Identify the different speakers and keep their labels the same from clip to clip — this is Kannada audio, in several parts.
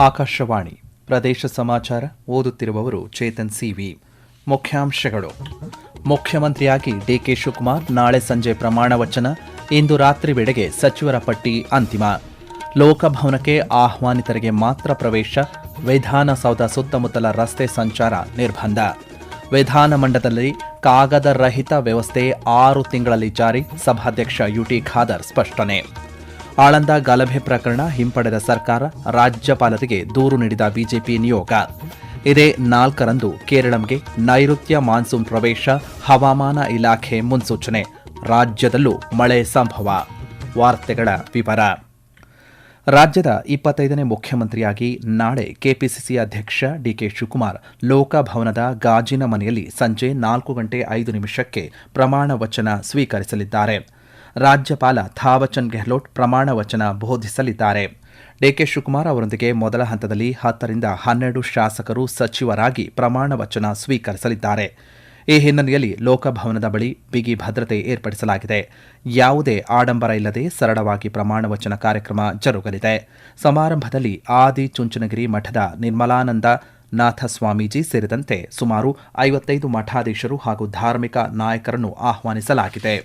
Speaker 1: ಆಕಾಶವಾಣಿ ಪ್ರದೇಶ ಸಮಾಚಾರ ಓದುತ್ತಿರುವವರು ಚೇತನ್ ಸಿವಿ. ಮುಖ್ಯಾಂಶಗಳು. ಮುಖ್ಯಮಂತ್ರಿಯಾಗಿ ಡಿಕೆ ಶಿವಕುಮಾರ್ ನಾಳೆ ಸಂಜೆ ಪ್ರಮಾಣ ವಚನ. ಇಂದು ರಾತ್ರಿ ವೇಳೆಗೆ ಸಚಿವರ ಪಟ್ಟಿ ಅಂತಿಮ. ಲೋಕಭವನಕ್ಕೆ ಆಹ್ವಾನಿತರಿಗೆ ಮಾತ್ರ ಪ್ರವೇಶ. ವಿಧಾನಸೌಧ ಸುತ್ತಮುತ್ತಲ ರಸ್ತೆ ಸಂಚಾರ ನಿರ್ಬಂಧ. ವಿಧಾನಮಂಡಲದಲ್ಲಿ ಕಾಗದ ರಹಿತ ವ್ಯವಸ್ಥೆ 6 ತಿಂಗಳಲ್ಲಿ ಜಾರಿ. ಸಭಾಧ್ಯಕ್ಷ ಯುಟಿ ಖಾದರ್ ಸ್ಪಷ್ಟನೆ. ಆಳಂದ ಗಲಭೆ ಪ್ರಕರಣ ಹಿಂಪಡೆದ ಸರ್ಕಾರ, ರಾಜ್ಯಪಾಲರಿಗೆ ದೂರು ನೀಡಿದ ಬಿಜೆಪಿ ನಿಯೋಗ. ಇದೇ 4ರಂದು ಕೇರಳಂಗೆ ನೈಋತ್ಯ ಮಾನ್ಸೂನ್ ಪ್ರವೇಶ. ಹವಾಮಾನ ಇಲಾಖೆ ಮುನ್ಸೂಚನೆ. ರಾಜ್ಯದಲ್ಲೂ ಮಳೆ ಸಂಭವ. ವಾರ್ತೆಗಳ ವಿವರ. ರಾಜ್ಯದ 25ನೇ ಮುಖ್ಯಮಂತ್ರಿಯಾಗಿ ನಾಳೆ ಕೆಪಿಸಿಸಿ ಅಧ್ಯಕ್ಷ ಡಿಕೆ ಶಿವಕುಮಾರ್ ಲೋಕಭವನದ ಗಾಜಿನ ಮನೆಯಲ್ಲಿ ಸಂಜೆ 4:05 ಪ್ರಮಾಣ ವಚನ ಸ್ವೀಕರಿಸಲಿದ್ದಾರೆ. ರಾಜ್ಯಪಾಲ ಥಾವರ್ಚಂದ್ ಗೆಹ್ಲೋಟ್ ಪ್ರಮಾಣ ವಚನ ಬೋಧಿಸಲಿದ್ದಾರೆ. ಡಿಕೆ ಶಿವಕುಮಾರ್ ಅವರೊಂದಿಗೆ ಮೊದಲ ಹಂತದಲ್ಲಿ 10 ರಿಂದ 12 ಶಾಸಕರು ಸಚಿವರಾಗಿ ಪ್ರಮಾಣ ವಚನ ಸ್ವೀಕರಿಸಲಿದ್ದಾರೆ. ಈ ಹಿನ್ನೆಲೆಯಲ್ಲಿ ಲೋಕಭವನದ ಬಳಿ ಬಿಗಿ ಭದ್ರತೆ ಏರ್ಪಡಿಸಲಾಗಿದೆ. ಯಾವುದೇ ಆಡಂಬರ ಇಲ್ಲದೆ ಸರಳವಾಗಿ ಪ್ರಮಾಣ ವಚನ ಕಾರ್ಯಕ್ರಮ ಜರುಗಲಿದೆ. ಸಮಾರಂಭದಲ್ಲಿ ಆದಿಚುಂಚನಗಿರಿ ಮಠದ ನಿರ್ಮಲಾನಂದ ನಾಥ ಸ್ವಾಮೀಜಿ ಸೇರಿದಂತೆ ಸುಮಾರು 55 ಮಠಾಧೀಶರು ಹಾಗೂ ಧಾರ್ಮಿಕ ನಾಯಕರನ್ನು ಆಹ್ವಾನಿಸಲಾಗಿದೆ.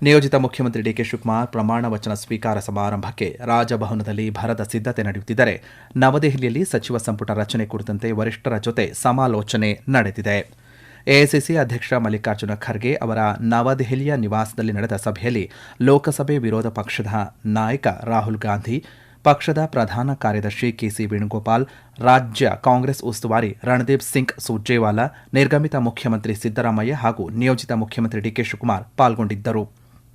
Speaker 1: ನಿಯೋಜಿತ ಮುಖ್ಯಮಂತ್ರಿ ಡಿಕೆ ಶಿವಕುಮಾರ್ ಪ್ರಮಾಣ ವಚನ ಸ್ವೀಕಾರ ಸಮಾರಂಭಕ್ಕೆ ರಾಜಭವನದಲ್ಲಿ ಭರದ ಸಿದ್ಧತೆ ನಡೆಯುತ್ತಿದ್ದರೆ, ನವದೆಹಲಿಯಲ್ಲಿ ಸಚಿವ ಸಂಪುಟ ರಚನೆ ಕುರಿತಂತೆ ವರಿಷ್ಠರ ಜೊತೆ ಸಮಾಲೋಚನೆ ನಡೆದಿದೆ. ಎಐಸಿಸಿ ಅಧ್ಯಕ್ಷ ಮಲ್ಲಿಕಾರ್ಜುನ ಖರ್ಗೆ ಅವರ ನವದೆಹಲಿಯ ನಿವಾಸದಲ್ಲಿ ನಡೆದ ಸಭೆಯಲ್ಲಿ ಲೋಕಸಭೆ ವಿರೋಧ ಪಕ್ಷದ ನಾಯಕ ರಾಹುಲ್ ಗಾಂಧಿ, ಪಕ್ಷದ ಪ್ರಧಾನ ಕಾರ್ಯದರ್ಶಿ ಕೆಸಿ ವೇಣುಗೋಪಾಲ್, ರಾಜ್ಯ ಕಾಂಗ್ರೆಸ್ ಉಸ್ತುವಾರಿ ರಣದೀಪ್ ಸಿಂಗ್ ಸುರ್ಜೇವಾಲಾ, ನಿರ್ಗಮಿತ ಮುಖ್ಯಮಂತ್ರಿ ಸಿದ್ದರಾಮಯ್ಯ ಹಾಗೂ ನಿಯೋಜಿತ ಮುಖ್ಯಮಂತ್ರಿ ಡಿಕೆ ಶಿವಕುಮಾರ್ ಪಾಲ್ಗೊಂಡಿದ್ದರು.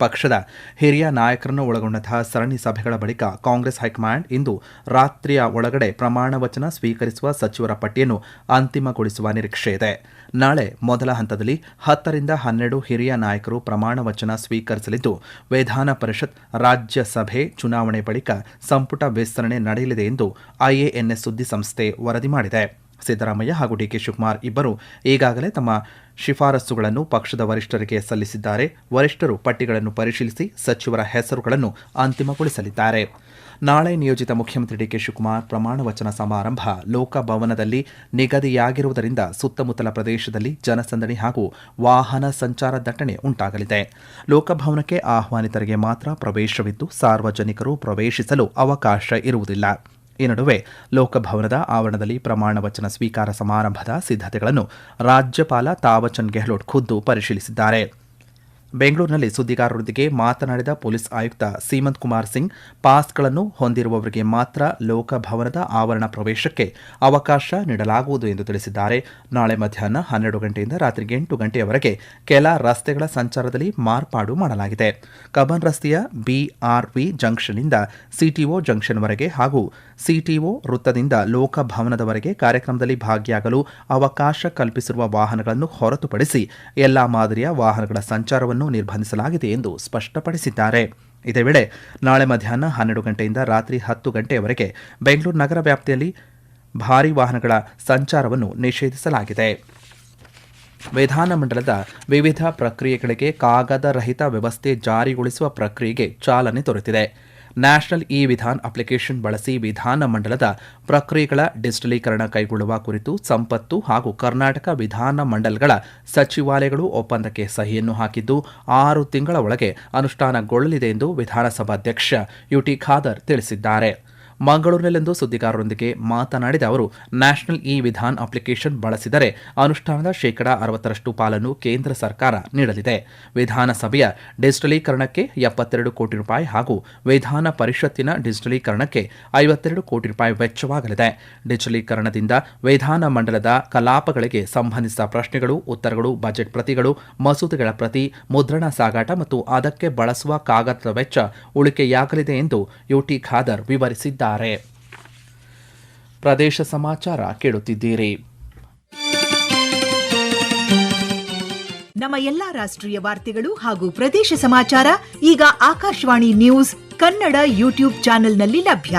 Speaker 1: ಪಕ್ಷದ ಹಿರಿಯ ನಾಯಕರನ್ನು ಒಳಗೊಂಡಂತಹ ಸರಣಿ ಸಭೆಗಳ ಬಳಿಕ ಕಾಂಗ್ರೆಸ್ ಹೈಕಮಾಂಡ್ ಇಂದು ರಾತ್ರಿಯ ಒಳಗಡೆ ಪ್ರಮಾಣ ವಚನ ಸ್ವೀಕರಿಸುವ ಸಚಿವರ ಪಟ್ಟಿಯನ್ನು ಅಂತಿಮಗೊಳಿಸುವ ನಿರೀಕ್ಷೆಯಿದೆ. ನಾಳೆ ಮೊದಲ ಹಂತದಲ್ಲಿ 10 ರಿಂದ 12 ಹಿರಿಯ ನಾಯಕರು ಪ್ರಮಾಣ ವಚನ ಸ್ವೀಕರಿಸಲಿದ್ದು, ವಿಧಾನ ಪರಿಷತ್, ರಾಜ್ಯಸಭೆ ಚುನಾವಣೆ ಬಳಿಕ ಸಂಪುಟ ವಿಸ್ತರಣೆ ನಡೆಯಲಿದೆ ಎಂದು ಐಎಎನ್ಎಸ್ ಸುದ್ದಿ ಸಂಸ್ಥೆ ವರದಿ ಮಾಡಿದೆ. ಸಿದ್ದರಾಮಯ್ಯ ಹಾಗೂ ಡಿಕೆ ಶಿವಕುಮಾರ್ ಇಬ್ಬರು ಈಗಾಗಲೇ ತಮ್ಮ ಶಿಫಾರಸುಗಳನ್ನು ಪಕ್ಷದ ವರಿಷ್ಠರಿಗೆ ಸಲ್ಲಿಸಿದ್ದಾರೆ. ವರಿಷ್ಠರು ಪಟ್ಟಿಗಳನ್ನು ಪರಿಶೀಲಿಸಿ ಸಚಿವರ ಹೆಸರುಗಳನ್ನು ಅಂತಿಮಗೊಳಿಸಲಿದ್ದಾರೆ. ನಾಳೆ ನಿಯೋಜಿತ ಮುಖ್ಯಮಂತ್ರಿ ಡಿಕೆ ಶಿವಕುಮಾರ್ ಪ್ರಮಾಣ ವಚನ ಸಮಾರಂಭ ಲೋಕಭವನದಲ್ಲಿ ನಿಗದಿಯಾಗಿರುವುದರಿಂದ ಸುತ್ತಮುತ್ತಲ ಪ್ರದೇಶದಲ್ಲಿ ಜನಸಂದಣಿ ಹಾಗೂ ವಾಹನ ಸಂಚಾರ ದಟ್ಟಣೆ ಉಂಟಾಗಲಿದೆ. ಲೋಕಭವನಕ್ಕೆ ಆಹ್ವಾನಿತರಿಗೆ ಮಾತ್ರ ಪ್ರವೇಶವಿದ್ದು, ಸಾರ್ವಜನಿಕರು ಪ್ರವೇಶಿಸಲು ಅವಕಾಶ ಇರುವುದಿಲ್ಲ. ಈ ನಡುವೆ ಲೋಕಭವನದ ಆವರಣದಲ್ಲಿ ಪ್ರಮಾಣ ವಚನ ಸ್ವೀಕಾರ ಸಮಾರಂಭದ ಸಿದ್ಧತೆಗಳನ್ನು ರಾಜ್ಯಪಾಲ ಥಾವರ್ಚಂದ್ ಗೆಹ್ಲೋಟ್ ಖುದ್ದು ಪರಿಶೀಲಿಸಿದ್ದಾರೆ. ಬೆಂಗಳೂರಿನಲ್ಲಿ ಸುದ್ದಿಗಾರರೊಂದಿಗೆ ಮಾತನಾಡಿದ ಪೊಲೀಸ್ ಆಯುಕ್ತ ಸೀಮಂತ್ ಕುಮಾರ್ ಸಿಂಗ್, ಪಾಸ್ಗಳನ್ನು ಹೊಂದಿರುವವರಿಗೆ ಮಾತ್ರ ಲೋಕಭವನದ ಆವರಣ ಪ್ರವೇಶಕ್ಕೆ ಅವಕಾಶ ನೀಡಲಾಗುವುದು ಎಂದು ತಿಳಿಸಿದ್ದಾರೆ. ನಾಳೆ ಮಧ್ಯಾಹ್ನ 12 ಗಂಟೆಯಿಂದ ರಾತ್ರಿ 8 ಗಂಟೆಯವರೆಗೆ ಕೆಲ ರಸ್ತೆಗಳ ಸಂಚಾರದಲ್ಲಿ ಮಾರ್ಪಾಡು ಮಾಡಲಾಗಿದೆ. ಕಬ್ಬನ್ ರಸ್ತೆಯ ಬಿಆರ್ವಿ ಜಂಕ್ಷನ್ನಿಂದ ಸಿಟಿಒ ಜಂಕ್ಷನ್ವರೆಗೆ ಹಾಗೂ ಸಿಟಿಒ ವೃತ್ತದಿಂದ ಲೋಕಭವನದವರೆಗೆ ಕಾರ್ಯಕ್ರಮದಲ್ಲಿ ಭಾಗಿಯಾಗಲು ಅವಕಾಶ ಕಲ್ಪಿಸಿರುವ ವಾಹನಗಳನ್ನು ಹೊರತುಪಡಿಸಿ ಎಲ್ಲಾ ಮಾದರಿಯ ವಾಹನಗಳ ಸಂಚಾರವನ್ನು ನಿರ್ಬಂಧಿಸಲಾಗಿದೆ ಎಂದು ಸ್ಪಷ್ಟಪಡಿಸಿದ್ದಾರೆ. ಇದೇ ವೇಳೆ ನಾಳೆ ಮಧ್ಯಾಹ್ನ 12 ಗಂಟೆಯಿಂದ ರಾತ್ರಿ 10 ಗಂಟೆಯವರೆಗೆ ಬೆಂಗಳೂರು ನಗರ ವ್ಯಾಪ್ತಿಯಲ್ಲಿ ಭಾರೀ ವಾಹನಗಳ ಸಂಚಾರವನ್ನು ನಿಷೇಧಿಸಲಾಗಿದೆ. ವಿಧಾನಮಂಡಲದ ವಿವಿಧ ಪ್ರಕ್ರಿಯೆಗಳಿಗೆ ಕಾಗದ ರಹಿತ ವ್ಯವಸ್ಥೆ ಜಾರಿಗೊಳಿಸುವ ಪ್ರಕ್ರಿಯೆಗೆ ಚಾಲನೆ ದೊರೆತಿದೆ. ನ್ಯಾಷನಲ್ ಇ-ವಿಧಾನ್ ಅಪ್ಲಿಕೇಶನ್ ಬಳಸಿ ವಿಧಾನಮಂಡಲದ ಪ್ರಕ್ರಿಯೆಗಳ ಡಿಜಿಟಲೀಕರಣ ಕೈಗೊಳ್ಳುವ ಕುರಿತು ಸಂಪತ್ತು ಹಾಗೂ ಕರ್ನಾಟಕ ವಿಧಾನಮಂಡಲಗಳ ಸಚಿವಾಲಯಗಳು ಒಪ್ಪಂದಕ್ಕೆ ಸಹಿಯನ್ನು ಹಾಕಿದ್ದು 6 ತಿಂಗಳ ಒಳಗೆ ಅನುಷ್ಠಾನಗೊಳ್ಳಲಿದೆ ಎಂದು ವಿಧಾನಸಭಾಧ್ಯಕ್ಷ ಯುಟಿ ಖಾದರ್ ತಿಳಿಸಿದ್ದಾರೆ. ಮಂಗಳೂರಿನಲ್ಲಿಂದು ಸುದ್ದಿಗಾರರೊಂದಿಗೆ ಮಾತನಾಡಿದ ಅವರು, ನ್ಯಾಷನಲ್ ಇ-ವಿಧಾನ್ ಅಪ್ಲಿಕೇಶನ್ ಬಳಸಿದರೆ ಅನುಷ್ಠಾನದ 60% ಪಾಲನ್ನು ಕೇಂದ್ರ ಸರ್ಕಾರ ನೀಡಲಿದೆ. ವಿಧಾನಸಭೆಯ ಡಿಜಿಟಲೀಕರಣಕ್ಕೆ 72 ಕೋಟಿ ರೂಪಾಯಿ ಹಾಗೂ ವಿಧಾನ ಪರಿಷತ್ತಿನ ಡಿಜಿಟಲೀಕರಣಕ್ಕೆ 52 ಕೋಟಿ ರೂಪಾಯಿ ವೆಚ್ಚವಾಗಲಿದೆ. ಡಿಜಿಟಲೀಕರಣದಿಂದ ವಿಧಾನಮಂಡಲದ ಕಲಾಪಗಳಿಗೆ ಸಂಬಂಧಿಸಿದ ಪ್ರಶ್ನೆಗಳು, ಉತ್ತರಗಳು, ಬಜೆಟ್ ಪ್ರತಿಗಳು, ಮಸೂದೆಗಳ ಪ್ರತಿ, ಮುದ್ರಣ ಸಾಗಾಟ ಮತ್ತು ಅದಕ್ಕೆ ಬಳಸುವ ಕಾಗದದ ವೆಚ್ಚ ಉಳಿಕೆಯಾಗಲಿದೆ ಎಂದು ಯುಟಿ ಖಾದರ್ ವಿವರಿಸಿದ್ದಾರೆ. ಪ್ರದೇಶ ಸಮಾಚಾರ ಕೇಳುತ್ತಿದ್ದೀರಿ.
Speaker 2: ನಮ್ಮ ಎಲ್ಲಾ ರಾಷ್ಟ್ರೀಯ ವಾರ್ತೆಗಳು ಹಾಗೂ ಪ್ರದೇಶ ಸಮಾಚಾರ ಈಗ ಆಕಾಶವಾಣಿ ನ್ಯೂಸ್ ಕನ್ನಡ ಯೂಟ್ಯೂಬ್ ಚಾನೆಲ್ನಲ್ಲಿ ಲಭ್ಯ.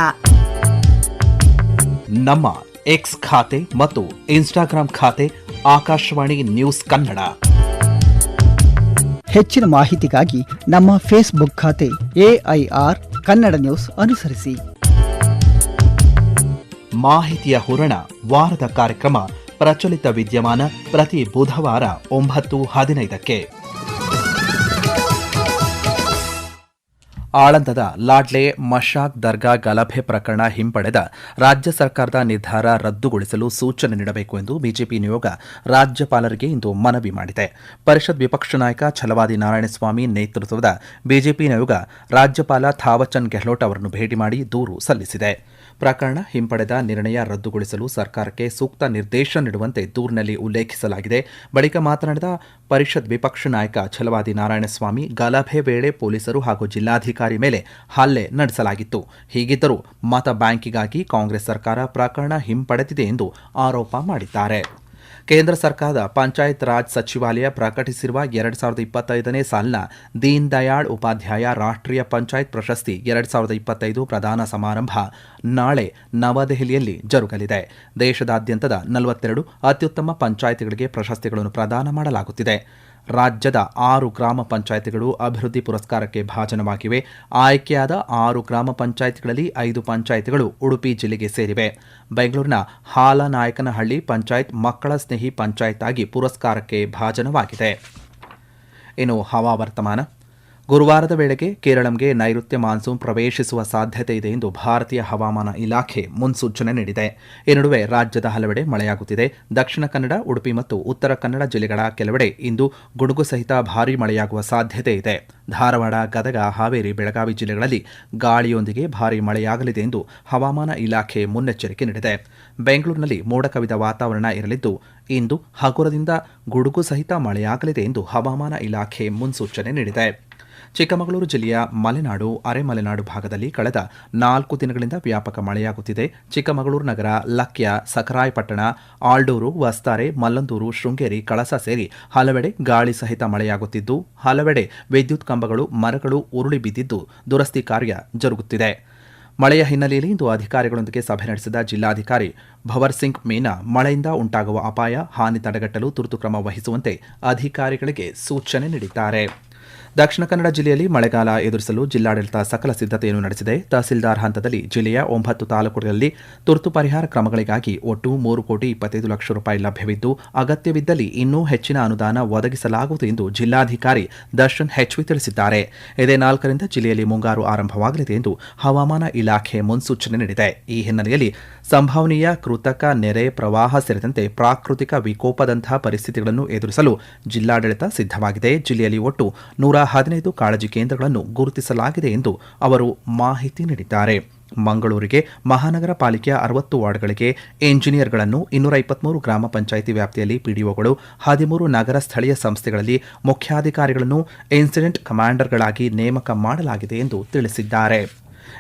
Speaker 1: ನಮ್ಮ ಎಕ್ಸ್ ಖಾತೆ ಮತ್ತು ಇನ್ಸ್ಟಾಗ್ರಾಂ ಖಾತೆ ಆಕಾಶವಾಣಿ ನ್ಯೂಸ್ ಕನ್ನಡ.
Speaker 3: ಹೆಚ್ಚಿನ ಮಾಹಿತಿಗಾಗಿ ನಮ್ಮ ಫೇಸ್ಬುಕ್ ಖಾತೆ AIR ಕನ್ನಡ ನ್ಯೂಸ್ ಅನುಸರಿಸಿ.
Speaker 1: ಮಾಹಿತಿಯ ಹೂರಣ ವಾರದ ಕಾರ್ಯಕ್ರಮ ಪ್ರಚಲಿತ ವಿದ್ಯಮಾನ ಪ್ರತಿ ಬುಧವಾರ 9:15ಕ್ಕೆ. ಆಳಂದದ ಲಾಡ್ಲೆ ಮಶಾಕ್ ದರ್ಗಾ ಗಲಭೆ ಪ್ರಕರಣ ಹಿಂಪಡೆದ ರಾಜ್ಯ ಸರ್ಕಾರದ ನಿರ್ಧಾರ ರದ್ದುಗೊಳಿಸಲು ಸೂಚನೆ ನೀಡಬೇಕು ಎಂದು ಬಿಜೆಪಿ ನಿಯೋಗ ರಾಜ್ಯಪಾಲರಿಗೆ ಇಂದು ಮನವಿ ಮಾಡಿದೆ. ಪರಿಷತ್ ವಿಪಕ್ಷ ನಾಯಕ ಛಲವಾದಿ ನಾರಾಯಣಸ್ವಾಮಿ ನೇತೃತ್ವದ ಬಿಜೆಪಿ ನಿಯೋಗ ರಾಜ್ಯಪಾಲ ಥಾವರ್ಚಂದ್ ಗೆಹ್ಲೋಟ್ ಅವರನ್ನು ಭೇಟಿ ಮಾಡಿ ದೂರು ಸಲ್ಲಿಸಿದೆ. ಪ್ರಕರಣ ಹಿಂಪಡೆದ ನಿರ್ಣಯ ರದ್ದುಗೊಳಿಸಲು ಸರ್ಕಾರಕ್ಕೆ ಸೂಕ್ತ ನಿರ್ದೇಶನ ನೀಡುವಂತೆ ದೂರಿನಲ್ಲಿ ಉಲ್ಲೇಖಿಸಲಾಗಿದೆ. ಬಳಿಕ ಮಾತನಾಡಿದ ಪರಿಷತ್ ವಿಪಕ್ಷ ನಾಯಕ ಛಲವಾದಿ ನಾರಾಯಣಸ್ವಾಮಿ, ಗಲಭೆ ವೇಳೆ ಪೊಲೀಸರು ಹಾಗೂ ಜಿಲ್ಲಾಧಿಕಾರಿ ಮೇಲೆ ಹಲ್ಲೆ ನಡೆಸಲಾಗಿತ್ತು. ಹೀಗಿದ್ದರೂ ಮತ ಬ್ಯಾಂಕಿಗಾಗಿ ಕಾಂಗ್ರೆಸ್ ಸರ್ಕಾರ ಪ್ರಕರಣ ಹಿಂಪಡೆದಿದೆ ಎಂದು ಆರೋಪ ಮಾಡಿದ್ದಾರೆ. ಕೇಂದ್ರ ಸರ್ಕಾರದ ಪಂಚಾಯತ್ ರಾಜ್ ಸಚಿವಾಲಯ ಪ್ರಕಟಿಸಿರುವ 2025ನೇ ಸಾಲಿನ ದೀನ್ ದಯಾಳ್ ಉಪಾಧ್ಯಾಯ ರಾಷ್ಟ್ರೀಯ ಪಂಚಾಯತ್ ಪ್ರಶಸ್ತಿ 2025 ಪ್ರದಾನ ಸಮಾರಂಭ ನಾಳೆ ನವದೆಹಲಿಯಲ್ಲಿ ಜರುಗಲಿದೆ. ದೇಶದಾದ್ಯಂತದ 42 ಅತ್ಯುತ್ತಮ ಪಂಚಾಯಿತಿಗಳಿಗೆ ಪ್ರಶಸ್ತಿಗಳನ್ನು ಪ್ರದಾನ ಮಾಡಲಾಗುತ್ತಿದೆ. ರಾಜ್ಯದ 6 ಗ್ರಾಮ ಪಂಚಾಯಿತಿಗಳು ಅಭಿವೃದ್ಧಿ ಪುರಸ್ಕಾರಕ್ಕೆ ಭಾಜನವಾಗಿವೆ. ಆಯ್ಕೆಯಾದ 6 ಗ್ರಾಮ ಪಂಚಾಯಿತಿಗಳಲ್ಲಿ 5 ಪಂಚಾಯಿತಿಗಳು ಉಡುಪಿ ಜಿಲ್ಲೆಗೆ ಸೇರಿವೆ. ಬೆಂಗಳೂರಿನ ಹಾಲನಾಯಕನಹಳ್ಳಿ ಪಂಚಾಯತ್ ಮಕ್ಕಳ ಸ್ನೇಹಿ ಪಂಚಾಯತ್ ಆಗಿ ಪುರಸ್ಕಾರಕ್ಕೆ ಭಾಜನವಾಗಿದೆ. ಇನ್ನು ಹವಾವರ್ತಮಾನ. ಗುರುವಾರದ ವೇಳೆಗೆ ಕೇರಳಂಗೆ ನೈಋತ್ಯ ಮಾನ್ಸೂನ್ ಪ್ರವೇಶಿಸುವ ಸಾಧ್ಯತೆ ಇದೆ ಎಂದು ಭಾರತೀಯ ಹವಾಮಾನ ಇಲಾಖೆ ಮುನ್ಸೂಚನೆ ನೀಡಿದೆ. ಈ ನಡುವೆ ರಾಜ್ಯದ ಹಲವೆಡೆ ಮಳೆಯಾಗುತ್ತಿದೆ. ದಕ್ಷಿಣ ಕನ್ನಡ, ಉಡುಪಿ ಮತ್ತು ಉತ್ತರ ಕನ್ನಡ ಜಿಲ್ಲೆಗಳ ಕೆಲವೆಡೆ ಇಂದು ಗುಡುಗು ಸಹಿತ ಭಾರೀ ಮಳೆಯಾಗುವ ಸಾಧ್ಯತೆ ಇದೆ. ಧಾರವಾಡ, ಗದಗ, ಹಾವೇರಿ, ಬೆಳಗಾವಿ ಜಿಲ್ಲೆಗಳಲ್ಲಿ ಗಾಳಿಯೊಂದಿಗೆ ಭಾರೀ ಮಳೆಯಾಗಲಿದೆ ಎಂದು ಹವಾಮಾನ ಇಲಾಖೆ ಮುನ್ನೆಚ್ಚರಿಕೆ ನೀಡಿದೆ. ಬೆಂಗಳೂರಿನಲ್ಲಿ ಮೋಡ ಕವಿದ ವಾತಾವರಣ ಇರಲಿದ್ದು ಇಂದು ಹಗುರದಿಂದ ಗುಡುಗು ಸಹಿತ ಮಳೆಯಾಗಲಿದೆ ಎಂದು ಹವಾಮಾನ ಇಲಾಖೆ ಮುನ್ಸೂಚನೆ ನೀಡಿದೆ. ಚಿಕ್ಕಮಗಳೂರು ಜಿಲ್ಲೆಯ ಮಲೆನಾಡು, ಅರೆಮಲೆನಾಡು ಭಾಗದಲ್ಲಿ ಕಳೆದ 4 ದಿನಗಳಿಂದ ವ್ಯಾಪಕ ಮಳೆಯಾಗುತ್ತಿದೆ. ಚಿಕ್ಕಮಗಳೂರು ನಗರ, ಲಕ್ಯ, ಸಖರಾಯಪಟ್ಟಣ, ಆಲ್ಡೂರು, ವಸ್ತಾರೆ, ಮಲ್ಲಂದೂರು, ಶೃಂಗೇರಿ, ಕಳಸ ಸೇರಿ ಹಲವೆಡೆ ಗಾಳಿ ಸಹಿತ ಮಳೆಯಾಗುತ್ತಿದ್ದು, ಹಲವೆಡೆ ವಿದ್ಯುತ್ ಕಂಬಗಳು, ಮರಗಳು ಉರುಳಿ ಬಿದ್ದಿದ್ದು ದುರಸ್ತಿ ಕಾರ್ಯ ಜರುಗುತ್ತಿದೆ. ಮಳೆಯ ಹಿನ್ನೆಲೆಯಲ್ಲಿ ಇಂದು ಅಧಿಕಾರಿಗಳೊಂದಿಗೆ ಸಭೆ ನಡೆಸಿದ ಜಿಲ್ಲಾಧಿಕಾರಿ ಭವರ್ಸಿಂಗ್ ಮೀನಾ ಮಳೆಯಿಂದ ಉಂಟಾಗುವ ಅಪಾಯ, ಹಾನಿ ತಡೆಗಟ್ಟಲು ತುರ್ತು ಕ್ರಮ ವಹಿಸುವಂತೆ ಅಧಿಕಾರಿಗಳಿಗೆ ಸೂಚನೆ ನೀಡಿದ್ದಾರೆ. ದಕ್ಷಿಣ ಕನ್ನಡ ಜಿಲ್ಲೆಯಲ್ಲಿ ಮಳೆಗಾಲ ಎದುರಿಸಲು ಜಿಲ್ಲಾಡಳಿತ ಸಕಲ ಸಿದ್ಧತೆಯನ್ನು ನಡೆಸಿದೆ. ತಹಸೀಲ್ದಾರ್ ಹಂತದಲ್ಲಿ ಜಿಲ್ಲೆಯ 9 ತಾಲೂಕುಗಳಲ್ಲಿ ತುರ್ತು ಪರಿಹಾರ ಕ್ರಮಗಳಿಗಾಗಿ ಒಟ್ಟು 3,25,00,000 ಲಭ್ಯವಿದ್ದು, ಅಗತ್ಯವಿದ್ದಲ್ಲಿ ಇನ್ನೂ ಹೆಚ್ಚಿನ ಅನುದಾನ ಒದಗಿಸಲಾಗುವುದು ಎಂದು ಜಿಲ್ಲಾಧಿಕಾರಿ ದರ್ಶನ್ ಹೆಚ್ವಿ ತಿಳಿಸಿದ್ದಾರೆ. ಇದೇ 4ರಿಂದ ಜಿಲ್ಲೆಯಲ್ಲಿ ಮುಂಗಾರು ಆರಂಭವಾಗಲಿದೆ ಎಂದು ಹವಾಮಾನ ಇಲಾಖೆ ಮುನ್ಸೂಚನೆ ನೀಡಿದೆ. ಈ ಹಿನ್ನೆಲೆಯಲ್ಲಿ ಸಂಭವನೀಯ ಕೃತಕ ನೆರೆ, ಪ್ರವಾಹ ಸೇರಿದಂತೆ ಪ್ರಾಕೃತಿಕ ವಿಕೋಪದಂತಹ ಪರಿಸ್ಥಿತಿಗಳನ್ನು ಎದುರಿಸಲು ಜಿಲ್ಲಾಡಳಿತ ಸಿದ್ಧವಾಗಿದೆ. ಜಿಲ್ಲೆಯಲ್ಲಿ ಒಟ್ಟು 115 ಕಾಳಜಿ ಕೇಂದ್ರಗಳನ್ನು ಗುರುತಿಸಲಾಗಿದೆ ಎಂದು ಅವರು ಮಾಹಿತಿ ನೀಡಿದ್ದಾರೆ. ಮಂಗಳೂರಿಗೆ ಮಹಾನಗರ ಪಾಲಿಕೆಯ 60 ವಾರ್ಡ್ಗಳಿಗೆ ಎಂಜಿನಿಯರ್ಗಳನ್ನು, 223 ಗ್ರಾಮ ಪಂಚಾಯಿತಿ ವ್ಯಾಪ್ತಿಯಲ್ಲಿ ಪಿಡಿಒಗಳು, 13 ನಗರ ಸ್ಥಳೀಯ ಸಂಸ್ಥೆಗಳಲ್ಲಿ ಮುಖ್ಯಾಧಿಕಾರಿಗಳನ್ನು ಇನ್ಸಿಡೆಂಟ್ ಕಮಾಂಡರ್ಗಳಾಗಿ ನೇಮಕ ಮಾಡಲಾಗಿದೆ ಎಂದು ತಿಳಿಸಿದ್ದಾರೆ.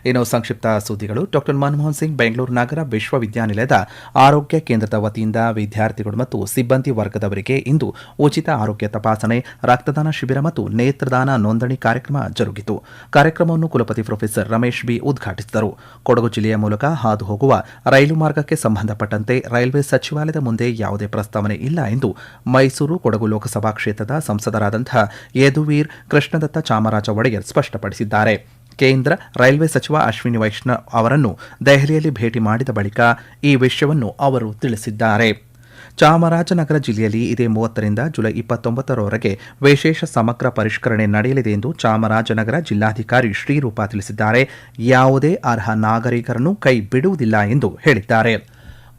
Speaker 1: ಇನ್ನು ಸಂಕ್ಷಿಪ್ತ ಸುದ್ದಿಗಳು. ಡಾಕ್ಟರ್ ಮನಮೋಹನ್ ಸಿಂಗ್ ಬೆಂಗಳೂರು ನಗರ ವಿಶ್ವವಿದ್ಯಾನಿಲಯದ ಆರೋಗ್ಯ ಕೇಂದ್ರದ ವತಿಯಿಂದ ವಿದ್ಯಾರ್ಥಿಗಳು ಮತ್ತು ಸಿಬ್ಬಂದಿ ವರ್ಗದವರಿಗೆ ಇಂದು ಉಚಿತ ಆರೋಗ್ಯ ತಪಾಸಣೆ, ರಕ್ತದಾನ ಶಿಬಿರ ಮತ್ತು ನೇತ್ರದಾನ ನೋಂದಣಿ ಕಾರ್ಯಕ್ರಮ ಜರುಗಿತು. ಕಾರ್ಯಕ್ರಮವನ್ನು ಕುಲಪತಿ ಪ್ರೊಫೆಸರ್ ರಮೇಶ್ ಬಿ ಉದ್ಘಾಟಿಸಿದರು. ಕೊಡಗು ಜಿಲ್ಲೆಯ ಮೂಲಕ ಹಾದು ಹೋಗುವ ರೈಲು ಮಾರ್ಗಕ್ಕೆ ಸಂಬಂಧಪಟ್ಟಂತೆ ರೈಲ್ವೆ ಸಚಿವಾಲಯದ ಮುಂದೆ ಯಾವುದೇ ಪ್ರಸ್ತಾವನೆ ಇಲ್ಲ ಎಂದು ಮೈಸೂರು ಕೊಡಗು ಲೋಕಸಭಾ ಕ್ಷೇತ್ರದ ಸಂಸದರಾದಂತಹ ಯದುವೀರ್ ಕೃಷ್ಣದತ್ತ ಚಾಮರಾಜ ಒಡೆಯರ್ ಸ್ಪಷ್ಟಪಡಿಸಿದ್ದಾರೆ. ಕೇಂದ್ರ ರೈಲ್ವೆ ಸಚಿವ ಅಶ್ವಿನಿ ವೈಷ್ಣವ್ ಅವರನ್ನು ದೆಹಲಿಯಲ್ಲಿ ಭೇಟಿ ಮಾಡಿದ ಬಳಿಕ ಈ ವಿಷಯವನ್ನು ಅವರು ತಿಳಿಸಿದ್ದಾರೆ. ಚಾಮರಾಜನಗರ ಜಿಲ್ಲೆಯಲ್ಲಿ ಇದೇ 30ರಿಂದ ಜುಲೈ 29ರವರೆಗೆ ವಿಶೇಷ ಸಮಗ್ರ ಪರಿಷ್ಕರಣೆ ನಡೆಯಲಿದೆ ಎಂದು ಚಾಮರಾಜನಗರ ಜಿಲ್ಲಾಧಿಕಾರಿ ಶ್ರೀರೂಪ ತಿಳಿಸಿದ್ದಾರೆ. ಯಾವುದೇ ಅರ್ಹ ನಾಗರಿಕರನ್ನು ಕೈ ಬಿಡುವುದಿಲ್ಲ ಎಂದು ಹೇಳಿದ್ದಾರೆ.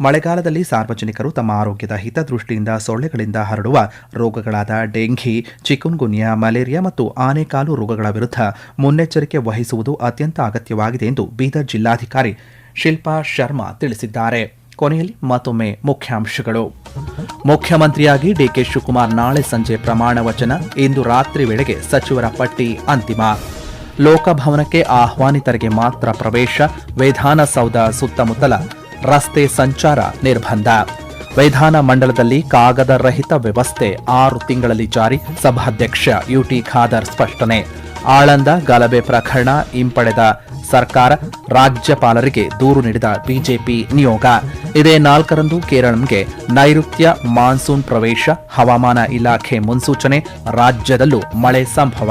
Speaker 1: ಮಳೆಗಾಲದಲ್ಲಿ ಸಾರ್ವಜನಿಕರು ತಮ್ಮ ಆರೋಗ್ಯದ ಹಿತದೃಷ್ಟಿಯಿಂದ ಸೊಳ್ಳೆಗಳಿಂದ ಹರಡುವ ರೋಗಗಳಾದ ಡೆಂಘಿ, ಚಿಕುನ್ಗುನ್ಯಾ, ಮಲೇರಿಯಾ ಮತ್ತು ಆನೆಕಾಲು ರೋಗಗಳ ವಿರುದ್ಧ ಮುನ್ನೆಚ್ಚರಿಕೆ ವಹಿಸುವುದು ಅತ್ಯಂತ ಅಗತ್ಯವಾಗಿದೆ ಎಂದು ಬೀದರ್ ಜಿಲ್ಲಾಧಿಕಾರಿ ಶಿಲ್ಪಾ ಶರ್ಮಾ ತಿಳಿಸಿದ್ದಾರೆ. ಕೊನೆಯಲ್ಲಿ ಮತ್ತೊಮ್ಮೆ ಮುಖ್ಯಾಂಶಗಳು. ಮುಖ್ಯಮಂತ್ರಿಯಾಗಿ ಡಿಕೆ ಶಿವಕುಮಾರ್ ನಾಳೆ ಸಂಜೆ ಪ್ರಮಾಣ ವಚನ. ಇಂದು ರಾತ್ರಿ ವೇಳೆಗೆ ಸಚಿವರ ಪಟ್ಟಿ ಅಂತಿಮ. ಲೋಕಭವನಕ್ಕೆ ಆಹ್ವಾನಿತರಿಗೆ ಮಾತ್ರ ಪ್ರವೇಶ. ವಿಧಾನಸೌಧ ಸುತ್ತಮುತ್ತಲ ರಸ್ತೆ ಸಂಚಾರ ನಿರ್ಬಂಧ. ವಿಧಾನ ಮಂಡಲದಲ್ಲಿ ಕಾಗದ ರಹಿತ ವ್ಯವಸ್ಥೆ 6 ತಿಂಗಳಲ್ಲಿ ಜಾರಿ. ಸಭಾಧ್ಯಕ್ಷ ಯುಟಿ ಖಾದರ್ ಸ್ಪಷ್ಟನೆ. ಆಳಂದ ಗಲಭೆ ಪ್ರಕರಣ ಹಿಂಪಡೆದ ಸರ್ಕಾರ, ರಾಜ್ಯಪಾಲರಿಗೆ ದೂರು ನೀಡಿದ ಬಿಜೆಪಿ ನಿಯೋಗ. ಇದೇ 4ರಂದು ಕೇರಳಂಗೆ ನೈಋತ್ಯ ಮಾನ್ಸೂನ್ ಪ್ರವೇಶ. ಹವಾಮಾನ ಇಲಾಖೆ ಮುನ್ಸೂಚನೆ. ರಾಜ್ಯದಲ್ಲೂ ಮಳೆ ಸಂಭವ.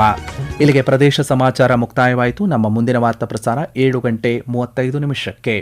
Speaker 1: ಇಲ್ಲಿಗೆ ಪ್ರದೇಶ ಸಮಾಚಾರ ಮುಕ್ತಾಯವಾಯಿತು. ನಮ್ಮ ಮುಂದಿನ ವಾರ್ತಾ ಪ್ರಸಾರ 7:35 ನಿಮಿಷಕ್ಕೆ.